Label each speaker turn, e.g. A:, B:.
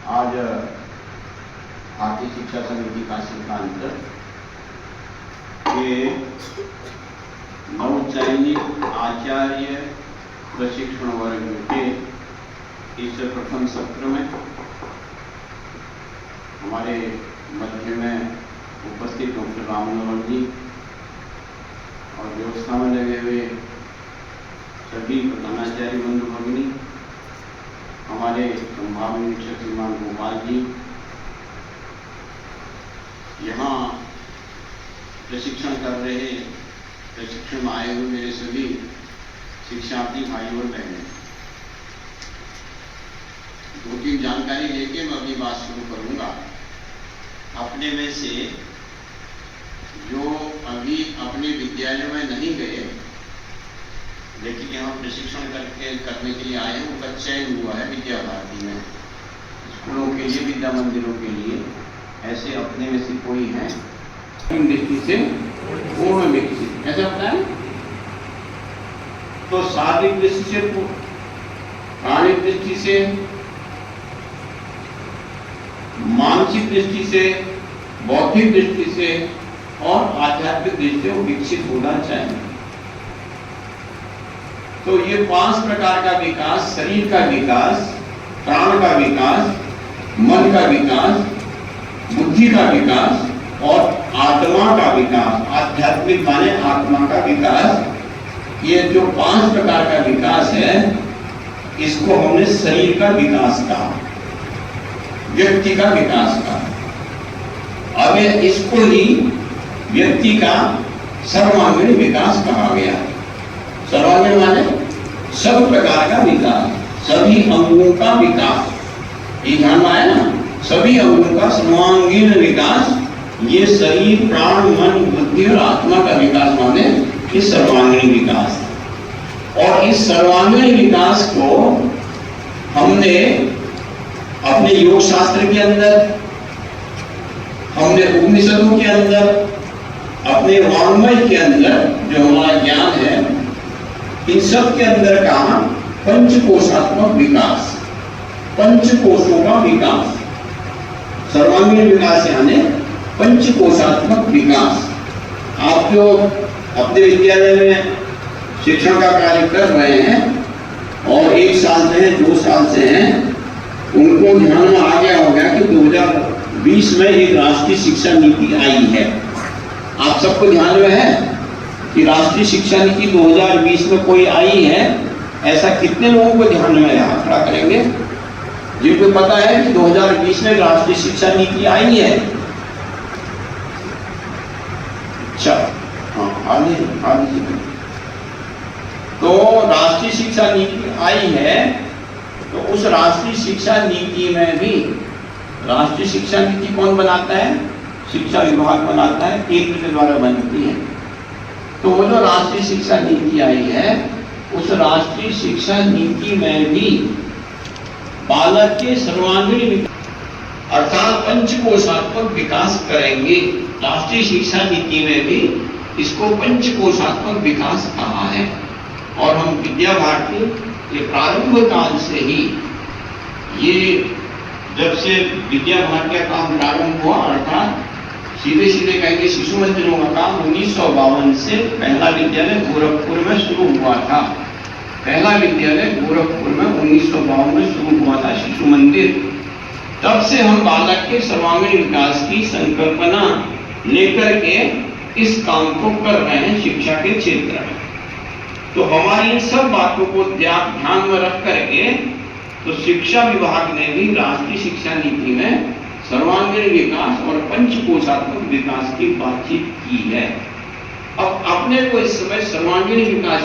A: आज भारतीय शिक्षा समिति का सिद्धांत के नवचयनित आचार्य प्रशिक्षण वर्ग के इस प्रथम सत्र में हमारे मध्य में उपस्थित डॉक्टर रामनवर जी और व्यवस्था में लगे हुए सभी प्रधानाचार्य बंधु भगिनी, हमारे संभावनीय शिक्षक श्रीमान गोपाल जी, यहाँ प्रशिक्षण कर रहे प्रशिक्षण में आए हुए मेरे सभी शिक्षार्थी भाई और बहनें, दो तीन जानकारी लेके मैं अपनी बात शुरू करूंगा। अपने में से जो अभी अपने विद्यालय में नहीं गए लेकिन यहाँ प्रशिक्षण करने के लिए आए हैं, उनका चयन हुआ है विद्या भारती में, स्कूलों के लिए, विद्या मंदिरों के लिए। ऐसे अपने में से कोई है दृष्टि से पूर्ण विकसित, ऐसा होता है। तो शारीरिक दृष्टि से, प्राणिक दृष्टि से, मानसिक दृष्टि से, बौद्धिक दृष्टि से और आध्यात्मिक दृष्टि से विकसित होना चाहिए। तो ये 5 प्रकार का विकास, शरीर का विकास, प्राण का विकास, मन का विकास, बुद्धि का विकास और आत्मा का विकास, आध्यात्मिक माने आत्मा का विकास, ये जो 5 प्रकार का विकास है, इसको हमने शरीर का विकास कहा, व्यक्ति का विकास कहा। अब इसको ही व्यक्ति का सर्वांगीण विकास कहा गया। सर्वांगीण माने सब प्रकार का विकास, सभी अंगों का विकास, ये ध्यान में आया ना, सभी अंगों का सर्वांगीण विकास, ये शरीर, प्राण, मन, बुद्धि और आत्मा का विकास माने ये सर्वांगीण विकास। और इस सर्वांगीण विकास को हमने अपने योग शास्त्र के अंदर, हमने उपनिषदों के अंदर, अपने वाङ्मय के अंदर जो हमारा ज्ञान है, इन सब के अंदर कहा पंचकोशात्मक विकास, पंचकोशों का विकास, सर्वांगीण विकास यानी पंचकोशात्मक विकास। आप जो अपने विद्यालय में शिक्षण का कार्य कर रहे हैं और 1 साल से हैं, 2 साल से हैं, उनको ध्यान में आ गया होगा कि 2020 में एक राष्ट्रीय शिक्षा नीति आई है। आप सबको ध्यान में है कि राष्ट्रीय शिक्षा नीति 2020 में कोई आई है? ऐसा कितने लोगों को ध्यान में है? हाथ खड़ा करेंगे जिनको पता है कि 2020 में राष्ट्रीय शिक्षा नीति आई है। अच्छा, हाँ, हाल ही तो राष्ट्रीय शिक्षा नीति आई है। तो उस राष्ट्रीय शिक्षा नीति में भी, राष्ट्रीय शिक्षा नीति कौन बनाता है? शिक्षा विभाग बनाता है, केंद्र के द्वारा बनती है। तो वो जो राष्ट्रीय शिक्षा नीति आई है, उस राष्ट्रीय शिक्षा नीति में भी बालक के सर्वांगीण विकास अर्थात पंचकोशात्मक विकास करेंगे। राष्ट्रीय शिक्षा नीति में भी इसको पंचकोशात्मक विकास कहा है। और हम विद्या भारती के प्रारंभ काल से ही, ये जब से विद्या भारती का काम प्रारंभ हुआ, अर्थात सीधे सीधे कहेंगे शिशु मंदिरों का काम 1952 से पहला विद्यालय गोरखपुर में शुरू हुआ था। पहला विद्यालय गोरखपुर में 1952 में शुरू हुआ था, शिशु मंदिर। तब से हम बालक के सर्वांगीण विकास की संकल्पना लेकर के इस काम को कर रहे हैं शिक्षा के क्षेत्र में। तो हमारी इन सब बातों को ध्यान में रख करके तो शिक्षा विभाग ने भी राष्ट्रीय शिक्षा नीति में सर्वांगीण विकास और पंचकोशात्मक विकास की बातचीत की है। अब अपने को इस समय सर्वांगीण विकास